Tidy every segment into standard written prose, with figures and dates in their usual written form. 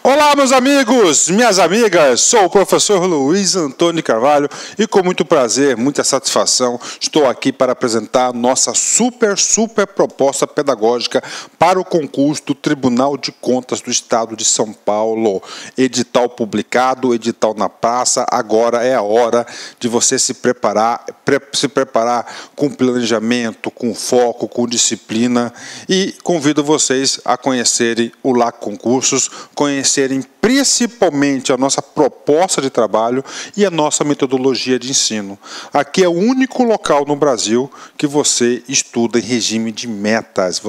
Olá, meus amigos, minhas amigas, sou o professor Luiz Antônio Carvalho e com muito prazer, muita satisfação, estou aqui para apresentar a nossa super proposta pedagógica para o concurso do Tribunal de Contas do Estado de São Paulo. Edital publicado, edital na praça, agora é a hora de você se preparar com planejamento, com foco, com disciplina e convido vocês a conhecerem o LAC Concursos, conhecerem principalmente a nossa proposta de trabalho e a nossa metodologia de ensino. Aqui é o único local no Brasil que você estuda em regime de metas.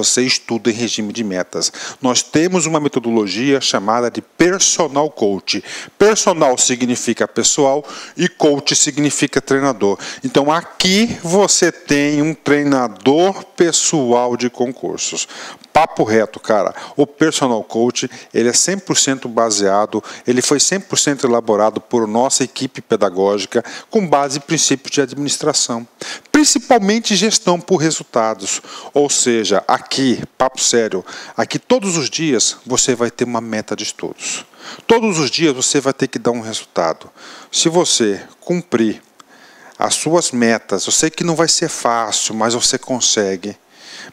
Nós temos uma metodologia chamada de Personal Coach. Personal significa pessoal e coach significa treinador. Então aqui você tem um treinador pessoal de concursos. Papo reto, cara. O Personal Coach, ele é 100% baseado, ele foi 100% elaborado por nossa equipe pedagógica com base em princípios de administração, principalmente gestão por resultados. Ou seja, aqui, papo sério, aqui todos os dias você vai ter uma meta de estudos. Todos os dias você vai ter que dar um resultado. Se você cumprir as suas metas, eu sei que não vai ser fácil, mas você consegue.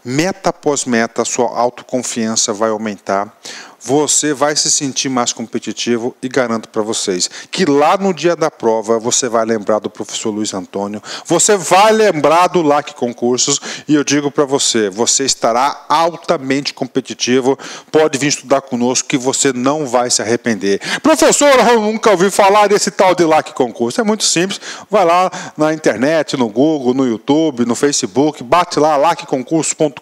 Meta após meta, a sua autoconfiança vai aumentar, você vai se sentir mais competitivo e garanto para vocês que lá no dia da prova você vai lembrar do professor Luiz Antônio, você vai lembrar do LAC Concursos e eu digo para você, você estará altamente competitivo, pode vir estudar conosco que você não vai se arrepender. Professor, eu nunca ouvi falar desse tal de LAC Concurso. É muito simples, vai lá na internet, no Google, no YouTube, no Facebook, bate lá lacconcursos.com.br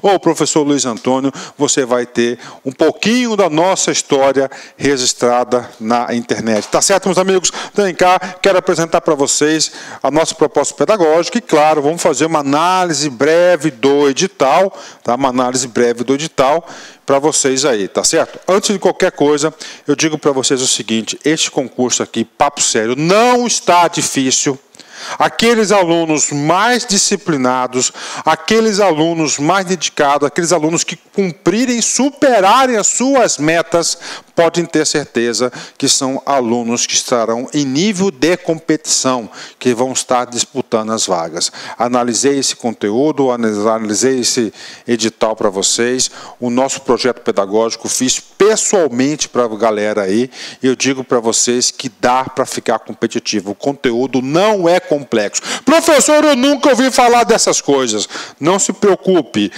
ou professor Luiz Antônio, você vai ter um pouquinho da nossa história registrada na internet. Tá certo, meus amigos? Vem cá, quero apresentar para vocês a nossa proposta pedagógica e, claro, vamos fazer uma análise breve do edital, tá? Uma análise breve do edital para vocês aí, tá certo? Antes de qualquer coisa, eu digo para vocês o seguinte, este concurso aqui, papo sério, não está difícil. Aqueles alunos mais disciplinados, aqueles alunos mais dedicados, aqueles alunos que cumprirem, superarem as suas metas, podem ter certeza que são alunos que estarão em nível de competição, que vão estar disputando as vagas. Analisei esse conteúdo, analisei esse edital para vocês, o nosso projeto pedagógico fiz pessoalmente para a galera aí, e eu digo para vocês que dá para ficar competitivo. O conteúdo não é complexo. Professor, eu nunca ouvi falar dessas coisas. Não se preocupe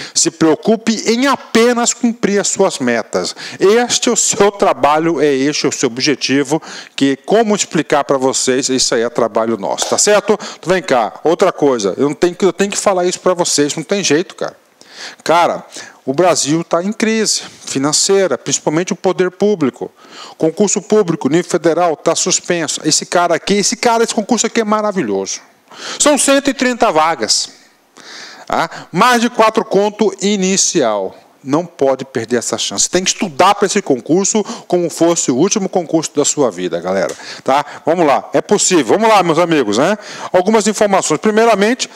em apenas cumprir as suas metas. Este é o seu trabalho, este é o seu objetivo, que como explicar para vocês, isso aí é trabalho nosso, tá certo? Então, vem cá, outra coisa, eu tenho que falar isso para vocês, não tem jeito, cara. Cara, o Brasil está em crise financeira, principalmente o poder público. Concurso público, nível federal, está suspenso. Esse concurso aqui é maravilhoso. São 130 vagas. Tá? Mais de 4 conto inicial. Não pode perder essa chance. Tem que estudar para esse concurso como fosse o último concurso da sua vida, galera. Tá? Vamos lá, é possível. Vamos lá, meus amigos. Né? Algumas informações. Primeiramente,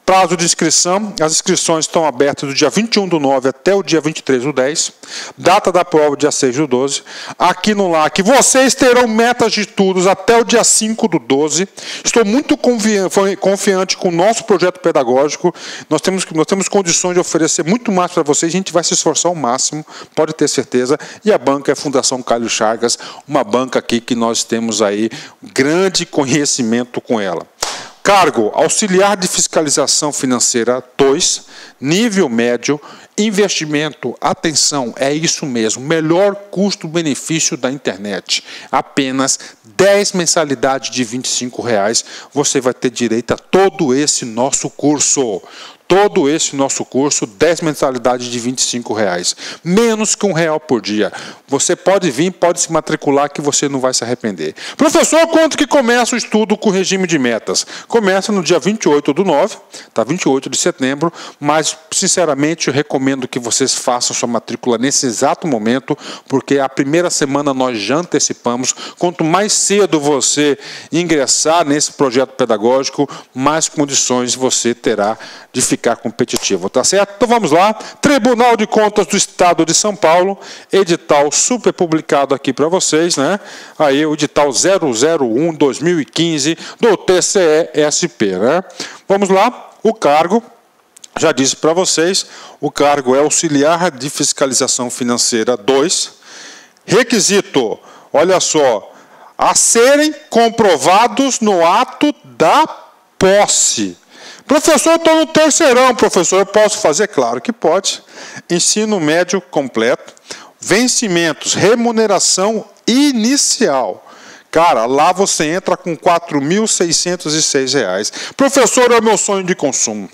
prazo de inscrição. As inscrições estão abertas do dia 21/9 até o dia 23/10. Data da prova, dia 6/12. Aqui no LAC, vocês terão metas de estudos até o dia 5/12. Estou muito confiante com o nosso projeto pedagógico. Nós temos condições de oferecer muito mais para vocês. A gente vai se esforçar ao máximo, pode ter certeza. E a banca é a Fundação Carlos Chagas, uma banca aqui que nós temos aí grande conhecimento com ela. Cargo, auxiliar de fiscalização financeira 2, nível médio, investimento, atenção, é isso mesmo, melhor custo-benefício da internet, apenas 10 mensalidades de R$ 25,00, você vai ter direito a todo esse nosso curso. Todo esse nosso curso, 10 mensalidades de R$ 25,00, menos que R$ 1 por dia. Você pode vir, pode se matricular que você não vai se arrepender. Professor, quando que começa o estudo com regime de metas? Começa no dia 28/9, tá? 28 de setembro, mas sinceramente eu recomendo recomendo que vocês façam sua matrícula nesse exato momento, porque a primeira semana nós já antecipamos. Quanto mais cedo você ingressar nesse projeto pedagógico, mais condições você terá de ficar competitivo, tá certo? Então vamos lá. Tribunal de Contas do Estado de São Paulo, edital super publicado aqui para vocês, né? Aí o edital 001/2015 do TCE-SP, né? Vamos lá. O cargo, já disse para vocês, o cargo é auxiliar de fiscalização financeira 2. Requisito, olha só, a serem comprovados no ato da posse. Professor, estou no terceirão, professor, eu posso fazer? Claro que pode. Ensino médio completo, vencimentos, remuneração inicial. Cara, lá você entra com R$ 4.606. Professor, é o meu sonho de consumo.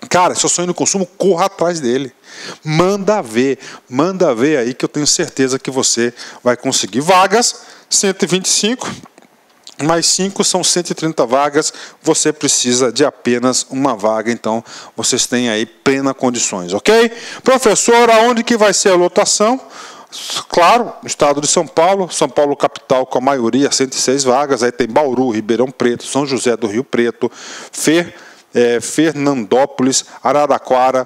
Cara, seu sonho de consumo, corra atrás dele. Manda ver aí que eu tenho certeza que você vai conseguir. Vagas, 125. Mais 5 são 130 vagas, você precisa de apenas uma vaga, então vocês têm aí plena condições, ok? Professor, aonde que vai ser a lotação? Claro, no estado de São Paulo capital com a maioria, 106 vagas, aí tem Bauru, Ribeirão Preto, São José do Rio Preto, Fernandópolis, Araraquara,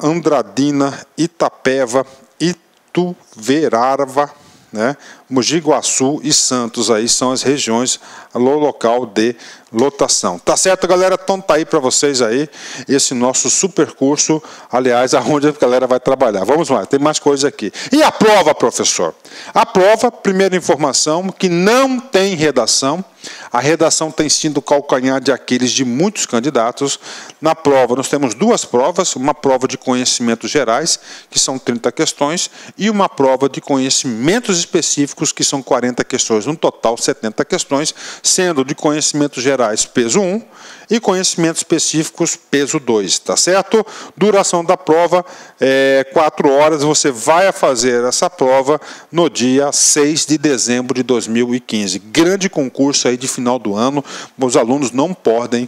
Andradina, Itapeva, Ituverava, né? Mogi Guaçu e Santos aí são as regiões, o local de lotação. Tá certo, galera? Então tá aí para vocês aí esse nosso super curso, aliás, aonde a galera vai trabalhar. Vamos lá, tem mais coisa aqui. E a prova, professor? A prova, primeira informação, que não tem redação. A redação tem sido o calcanhar de Aquiles de muitos candidatos. Na prova, nós temos duas provas, uma prova de conhecimentos gerais, que são 30 questões, e uma prova de conhecimentos específicos, que são 40 questões, no total 70 questões, sendo de conhecimentos gerais peso 1 e conhecimentos específicos peso 2, tá certo? Duração da prova 4 horas, você vai fazer essa prova no dia 6 de dezembro de 2015. Grande concurso aí de final do ano, os alunos não podem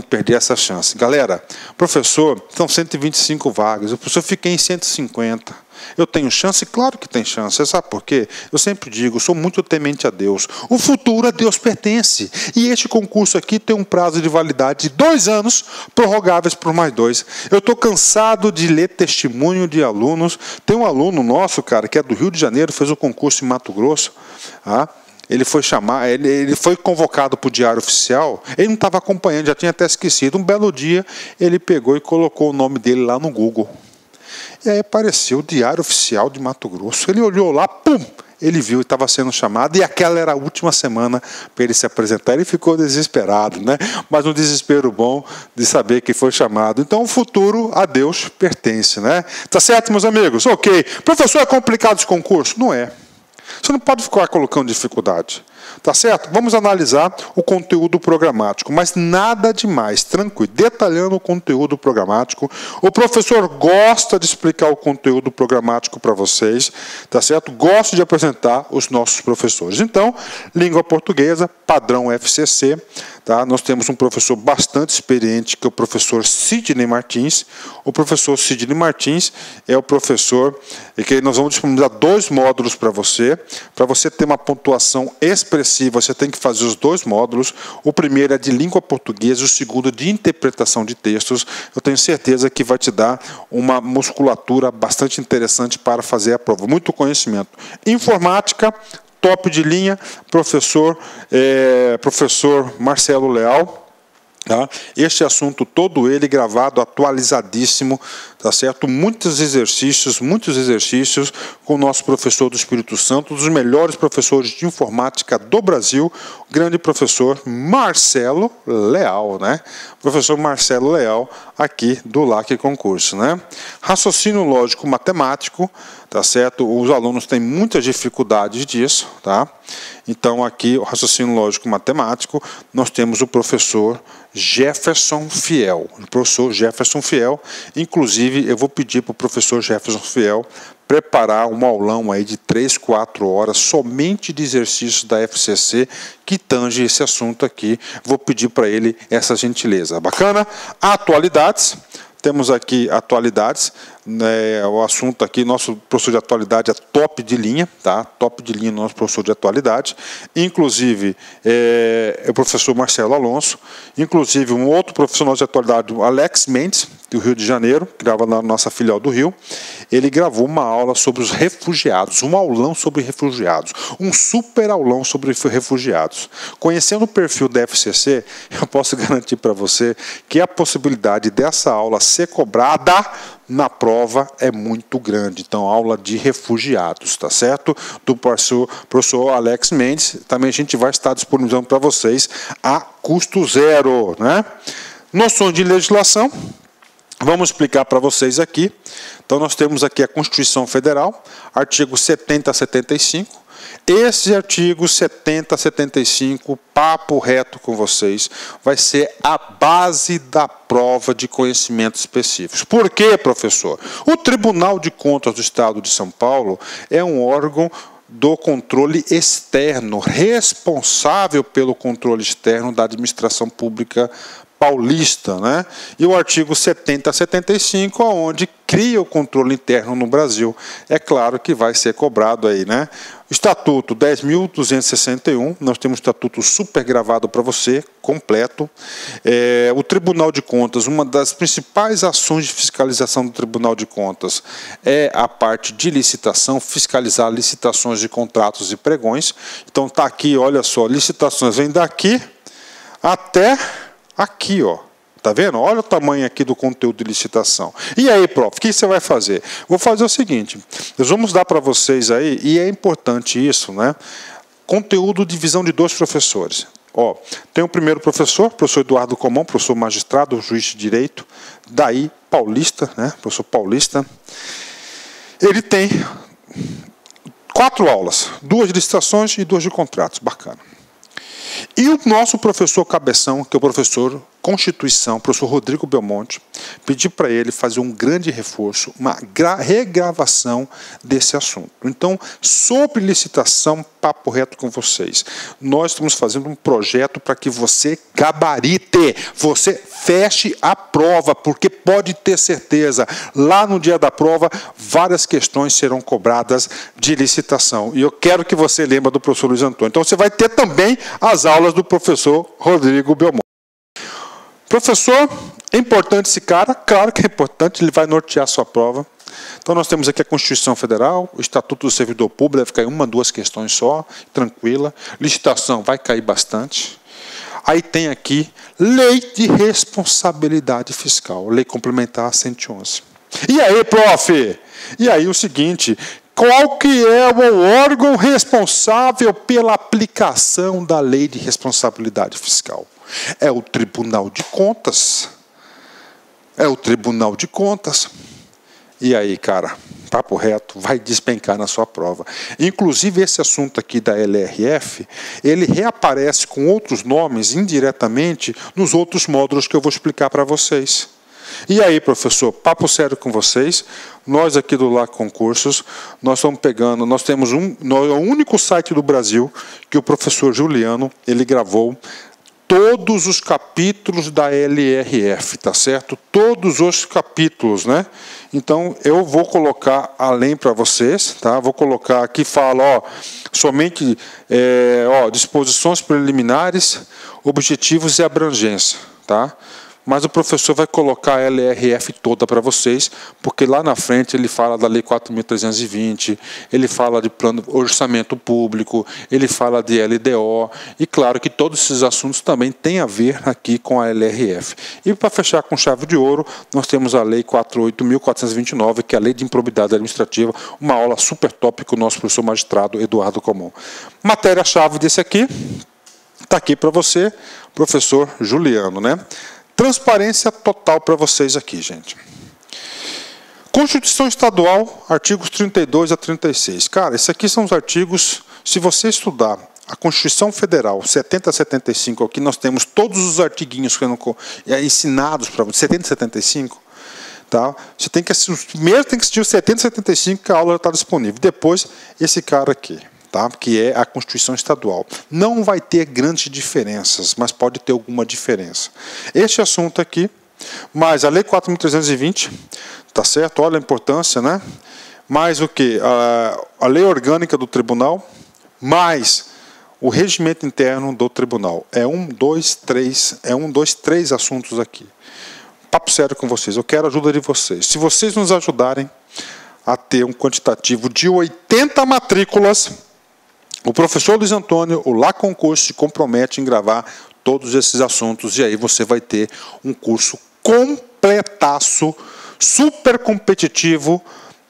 perder essa chance. Galera, professor, são 125 vagas, o professor fiquei em 150. Eu tenho chance? Claro que tem chance. Você sabe por quê? Eu sempre digo, sou muito temente a Deus. O futuro a Deus pertence. E este concurso aqui tem um prazo de validade de 2 anos, prorrogáveis por mais 2. Eu estou cansado de ler testemunho de alunos. Tem um aluno nosso, cara, que é do Rio de Janeiro, fez o concurso em Mato Grosso. Ele foi convocado para o Diário Oficial, ele não estava acompanhando, já tinha até esquecido. Um belo dia, ele pegou e colocou o nome dele lá no Google. E aí apareceu o Diário Oficial de Mato Grosso. Ele olhou lá, pum! Ele viu e estava sendo chamado, e aquela era a última semana para ele se apresentar. Ele ficou desesperado, né? Mas um desespero bom de saber que foi chamado. Então, o futuro a Deus pertence, né? Tá certo, meus amigos? Ok. Professor, é complicado esse concurso? Não é. Você não pode ficar colocando dificuldade. Tá certo? Vamos analisar o conteúdo programático, mas nada demais, tranquilo, detalhando o conteúdo programático. O professor gosta de explicar o conteúdo programático para vocês, tá certo? Gosta de apresentar os nossos professores. Então, língua portuguesa, padrão FCC, tá? Nós temos um professor bastante experiente, que é o professor Sidney Martins. O professor Sidney Martins é o professor que nós vamos disponibilizar 2 módulos para você ter uma pontuação expressiva. Você tem que fazer os 2 módulos. O primeiro é de língua portuguesa, o segundo de interpretação de textos. Eu tenho certeza que vai te dar uma musculatura bastante interessante para fazer a prova. Muito conhecimento. Informática, top de linha, professor Marcelo Leal. Tá? Este assunto todo ele gravado, atualizadíssimo, tá certo? Muitos exercícios com o nosso professor do Espírito Santo, um dos melhores professores de informática do Brasil, o grande professor Marcelo Leal, né? Professor Marcelo Leal, aqui do LAC Concurso, né? Raciocínio lógico matemático, tá certo? Os alunos têm muitas dificuldades disso, tá? Então, aqui, o raciocínio lógico matemático, nós temos o professor Jefferson Fiel. O professor Jefferson Fiel, inclusive, eu vou pedir para o professor Jefferson Fiel preparar um aulão aí de 3, 4 horas, somente de exercícios da FCC, que tange esse assunto aqui. Vou pedir para ele essa gentileza. Bacana? Atualidades. temos aqui atualidades, né, o assunto aqui, nosso professor de atualidade é top de linha, tá? Top de linha nosso professor de atualidade, inclusive é o professor Marcelo Alonso, inclusive um outro professor de atualidade, o Alex Mendes, do Rio de Janeiro, que grava na nossa filial do Rio, ele gravou uma aula sobre os refugiados, um aulão sobre refugiados, um super aulão sobre refugiados. Conhecendo o perfil da FCC, eu posso garantir para você que a possibilidade dessa aula ser cobrada na prova é muito grande. Então, aula de refugiados, tá certo? Do professor Alex Mendes, também a gente vai estar disponibilizando para vocês a custo zero, né? Noções de legislação, vamos explicar para vocês aqui. Então, nós temos aqui a Constituição Federal, artigo 70 a 75. Esse artigo 70 a 75, papo reto com vocês, vai ser a base da prova de conhecimentos específicos. Por quê, professor? O Tribunal de Contas do Estado de São Paulo é um órgão do controle externo, responsável pelo controle externo da administração pública paulista, né? E o artigo 70 a 75, onde cria o controle interno no Brasil. É claro que vai ser cobrado aí, né? Estatuto 10.261, nós temos um estatuto super gravado para você, completo. O Tribunal de Contas, uma das principais ações de fiscalização do Tribunal de Contas é a parte de licitação, fiscalizar licitações de contratos e pregões. Então está aqui, olha só, licitações vem daqui até aqui, ó. Tá vendo? Olha o tamanho aqui do conteúdo de licitação. E aí, prof, o que você vai fazer? Vou fazer o seguinte, nós vamos dar para vocês aí, e é importante isso, né? Conteúdo de visão de 2 professores. Ó, tem o primeiro professor Eduardo Comão, professor magistrado, juiz de direito, daí paulista, né? Professor paulista. Ele tem 4 aulas, 2 de licitações e 2 de contratos, bacana. E o nosso professor cabeção, que é o professor Constituição, professor Rodrigo Belmonte, pedi para ele fazer um grande reforço, uma regravação desse assunto. Então, sobre licitação, papo reto com vocês. Nós estamos fazendo um projeto para que você gabarite, você feche a prova, porque pode ter certeza, lá no dia da prova, várias questões serão cobradas de licitação. E eu quero que você lembre do professor Luiz Antônio. Então, você vai ter também as aulas do professor Rodrigo Belmonte. Professor, é importante esse cara? Claro que é importante, ele vai nortear a sua prova. Então, nós temos aqui a Constituição Federal, o Estatuto do Servidor Público, deve cair 1, 2 questões só, tranquila. Licitação vai cair bastante. Aí tem aqui Lei de Responsabilidade Fiscal, Lei Complementar 111. E aí, prof? E aí o seguinte, qual que é o órgão responsável pela aplicação da Lei de Responsabilidade Fiscal? É o Tribunal de Contas. É o Tribunal de Contas. E aí, cara, papo reto, vai despencar na sua prova. Inclusive, esse assunto aqui da LRF, ele reaparece com outros nomes, indiretamente, nos outros módulos que eu vou explicar para vocês. E aí, professor, papo sério com vocês, nós aqui do LAC Concursos, nós estamos pegando, nós temos é o único site do Brasil que o professor Juliano, ele gravou todos os capítulos da LRF, tá certo? Todos os capítulos, né? Então, eu vou colocar além para vocês, tá? Vou colocar aqui, fala, ó, somente disposições preliminares, objetivos e abrangência, tá? Mas o professor vai colocar a LRF toda para vocês, porque lá na frente ele fala da Lei 4.320, ele fala de plano orçamento público, ele fala de LDO, e claro que todos esses assuntos também têm a ver aqui com a LRF. E para fechar com chave de ouro, nós temos a Lei 48.429, que é a Lei de Improbidade Administrativa, uma aula super top com o nosso professor magistrado Eduardo Comão. Matéria-chave desse aqui, está aqui para você, professor Juliano, né? Transparência total para vocês aqui, gente. Constituição Estadual, artigos 32 a 36. Cara, esses aqui são os artigos, se você estudar a Constituição Federal, 70 a 75, aqui nós temos todos os artiguinhos ensinados para você, 70 a 75, tá? Você tem que assistir, primeiro tem que assistir o 70 a 75, que a aula já está disponível. Depois, esse cara aqui. Tá? Que é a Constituição Estadual. Não vai ter grandes diferenças, mas pode ter alguma diferença. Este assunto aqui, mais a Lei 4.320, tá certo? Olha a importância, né? Mais o que? A Lei Orgânica do Tribunal, mais o regimento interno do Tribunal. É 1, 2, 3 assuntos aqui. Papo sério com vocês, eu quero a ajuda de vocês. Se vocês nos ajudarem a ter um quantitativo de 80 matrículas, o professor Luiz Antônio, o Lá Concurso, se compromete em gravar todos esses assuntos, e aí você vai ter um curso completaço, super competitivo,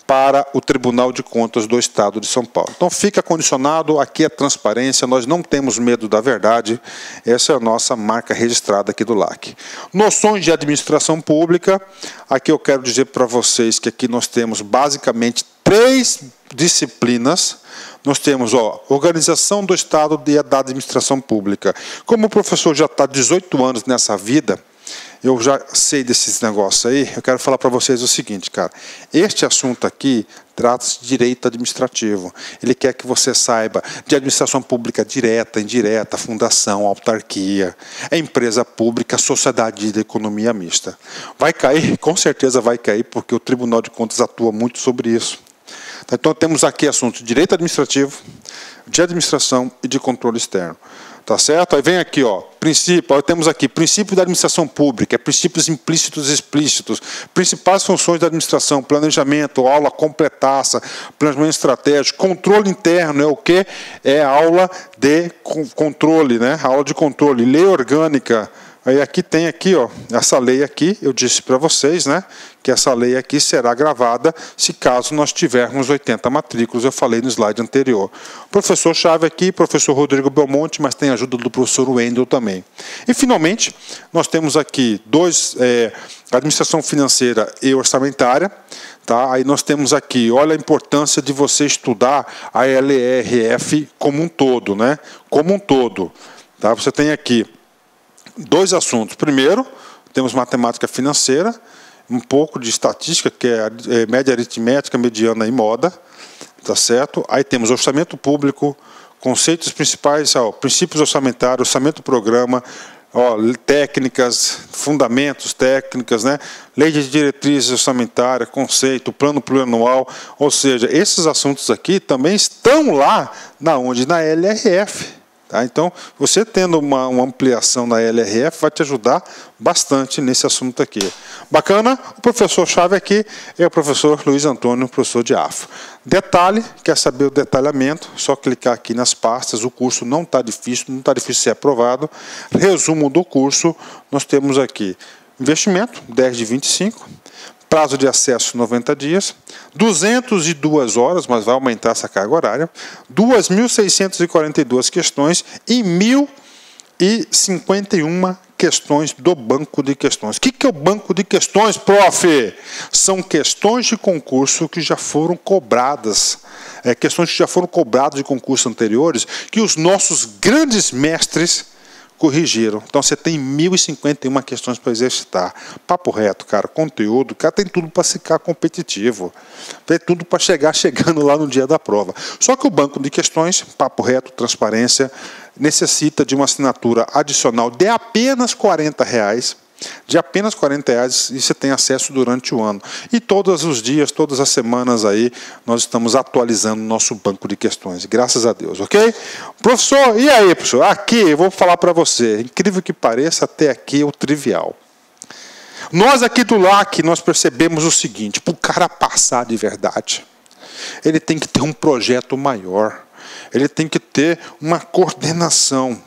para o Tribunal de Contas do Estado de São Paulo. Então fica condicionado, aqui é transparência, nós não temos medo da verdade, essa é a nossa marca registrada aqui do LAC. Noções de administração pública, aqui eu quero dizer para vocês que aqui nós temos basicamente 3 disciplinas. Nós temos organização do Estado e da administração pública. Como o professor já está 18 anos nessa vida, eu já sei desses negócios aí, eu quero falar para vocês o seguinte, cara. Este assunto aqui trata-se de direito administrativo. Ele quer que você saiba de administração pública direta, indireta, fundação, autarquia, empresa pública, sociedade de economia mista. Vai cair? Com certeza vai cair, porque o Tribunal de Contas atua muito sobre isso. Então temos aqui assuntos de direito administrativo, de administração e de controle externo. Tá certo? Aí vem aqui, princípio, temos aqui princípio da administração pública, princípios implícitos e explícitos, principais funções da administração, planejamento, aula completaça, planejamento estratégico, controle interno, é o quê? É aula de controle, né? Aula de controle, lei orgânica. Aí aqui tem aqui, essa lei aqui, eu disse para vocês, né, que essa lei aqui será gravada se caso nós tivermos 80 matrículas, eu falei no slide anterior. Professor-chave aqui, professor Rodrigo Belmonte, mas tem a ajuda do professor Wendel também. E, finalmente, nós temos aqui administração financeira e orçamentária. Tá? Aí nós temos aqui, olha a importância de você estudar a LRF como um todo, né? Como um todo. Tá? Você tem aqui 2 assuntos. Primeiro, temos matemática financeira, um pouco de estatística, que é média aritmética, mediana e moda, tá certo? Aí temos orçamento público, conceitos principais, princípios orçamentários, orçamento programa, técnicas, fundamentos, técnicas, né? Lei de diretrizes orçamentárias, conceito, plano plurianual, ou seja, esses assuntos aqui também estão lá na LRF. Tá? Então, você tendo uma ampliação na LRF vai te ajudar bastante nesse assunto aqui. Bacana? O professor-chave aqui é o professor Luiz Antônio, professor de AFA. Detalhe, quer saber o detalhamento? Só clicar aqui nas pastas, o curso não está difícil, não está difícil ser aprovado. Resumo do curso, nós temos aqui investimento, 10 de 25, prazo de acesso 90 dias, 202 horas, mas vai aumentar essa carga horária, 2.642 questões e 1.051 questões do banco de questões. O que é o banco de questões, prof? São questões de concurso que já foram cobradas, questões que já foram cobradas de concursos anteriores, que os nossos grandes mestres corrigiram. Então você tem 1.051 questões para exercitar. Papo reto, cara, conteúdo, cara, tem tudo para ficar competitivo. Tem tudo para chegando lá no dia da prova. Só que o banco de questões, papo reto, transparência, necessita de uma assinatura adicional de apenas R$40. De apenas R$40 e você tem acesso durante o ano. E todos os dias, todas as semanas aí, nós estamos atualizando o nosso banco de questões. Graças a Deus, ok? Professor, e aí, professor? Aqui, eu vou falar para você, incrível que pareça, até aqui é o trivial. Nós aqui do LAC, nós percebemos o seguinte, para o cara passar de verdade, ele tem que ter um projeto maior, ele tem que ter uma coordenação,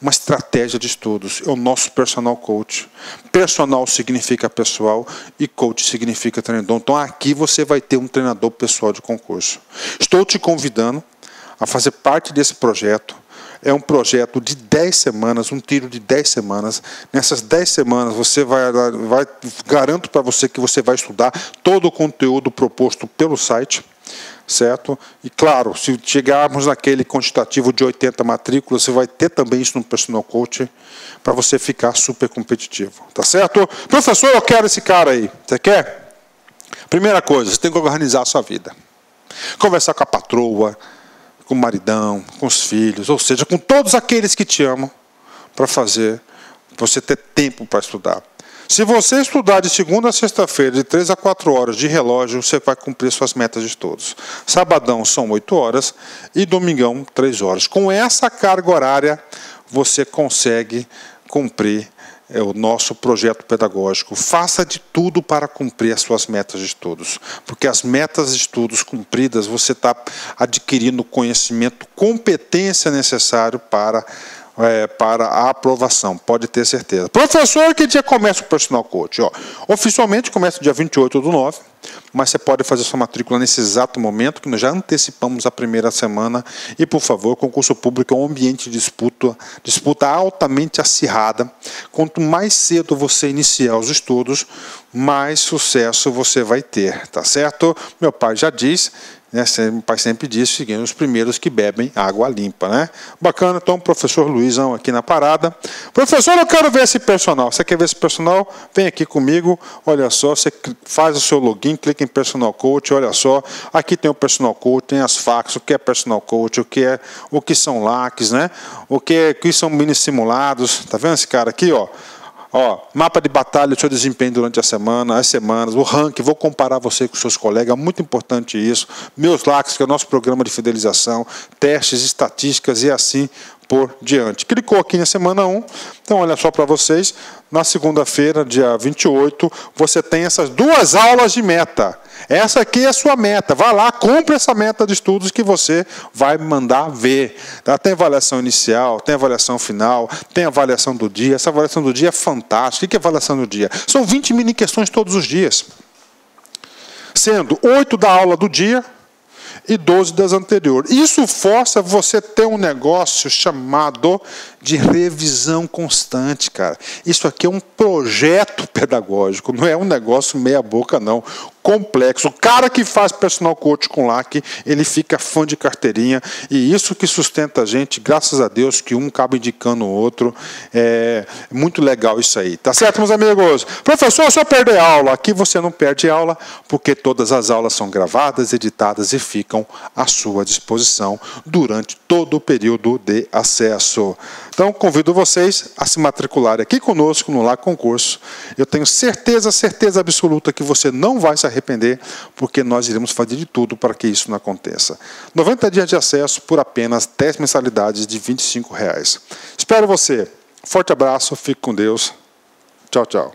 uma estratégia de estudos. É o nosso personal coach. Personal significa pessoal e coach significa treinador. Então aqui você vai ter um treinador pessoal de concurso. Estou te convidando a fazer parte desse projeto. É um projeto de 10 semanas, um tiro de 10 semanas. Nessas 10 semanas você garanto para você que você vai estudar todo o conteúdo proposto pelo site. Certo? E claro, se chegarmos naquele quantitativo de 80 matrículas, você vai ter também isso no personal coach para você ficar super competitivo. Tá certo? Professor, eu quero esse cara aí. Você quer? Primeira coisa, você tem que organizar a sua vida. Conversar com a patroa, com o maridão, com os filhos, ou seja, com todos aqueles que te amam, para você ter tempo para estudar. Se você estudar de segunda a sexta-feira, de 3 a 4 horas de relógio, você vai cumprir suas metas de estudos. Sabadão são 8 horas e domingão 3 horas. Com essa carga horária, você consegue cumprir o nosso projeto pedagógico. Faça de tudo para cumprir as suas metas de estudos, porque as metas de estudos cumpridas, você está adquirindo conhecimento, competência necessário para a aprovação, pode ter certeza. Professor, que dia começa o Personal Coach? Oficialmente começa dia 28/9, mas você pode fazer sua matrícula nesse exato momento, que nós já antecipamos a primeira semana. E, por favor, concurso público é um ambiente de disputa altamente acirrada. Quanto mais cedo você iniciar os estudos, mais sucesso você vai ter, tá certo? Meu pai já diz, né, meu pai sempre disse, seguindo os primeiros que bebem água limpa, né? Bacana, então, professor Luizão aqui na parada. Professor, eu quero ver esse personal. Você quer ver esse personal? Vem aqui comigo, olha só, você faz o seu login, clica em Personal Coach, olha só, aqui tem o Personal Coach, tem as facs, o que é Personal Coach, o que são LACs, né? O que são mini simulados, tá vendo esse cara aqui, ó? Mapa de batalha, o seu desempenho durante a semana, as semanas, o ranking, vou comparar você com seus colegas, muito importante isso. Meus LACs, que é o nosso programa de fidelização, testes, estatísticas e assim por diante. Clicou aqui na semana 1, então olha só para vocês, na segunda-feira, dia 28, você tem essas 2 aulas de meta. Essa aqui é a sua meta. Vai lá, cumpra essa meta de estudos que você vai mandar ver. Tá? Tem avaliação inicial, tem avaliação final, tem avaliação do dia. Essa avaliação do dia é fantástica. O que é avaliação do dia? São 20 mini questões todos os dias. Sendo 8 da aula do dia e 12 das anteriores. Isso força você ter um negócio chamado de revisão constante, cara. Isso aqui é um projeto pedagógico, não é um negócio meia boca, não. Complexo. O cara que faz Personal Coach com LAC, ele fica fã de carteirinha, e isso que sustenta a gente, graças a Deus, que um acaba indicando o outro. É muito legal isso aí. Tá certo, meus amigos? Professor, se eu perder aula, aqui você não perde aula, porque todas as aulas são gravadas, editadas e ficam à sua disposição durante todo o período de acesso. Então, convido vocês a se matricularem aqui conosco no LAC Concurso. Eu tenho certeza absoluta que você não vai se arrepender, porque nós iremos fazer de tudo para que isso não aconteça. 90 dias de acesso por apenas 10 mensalidades de R$ 25,00. Espero você. Forte abraço, fique com Deus. Tchau, tchau.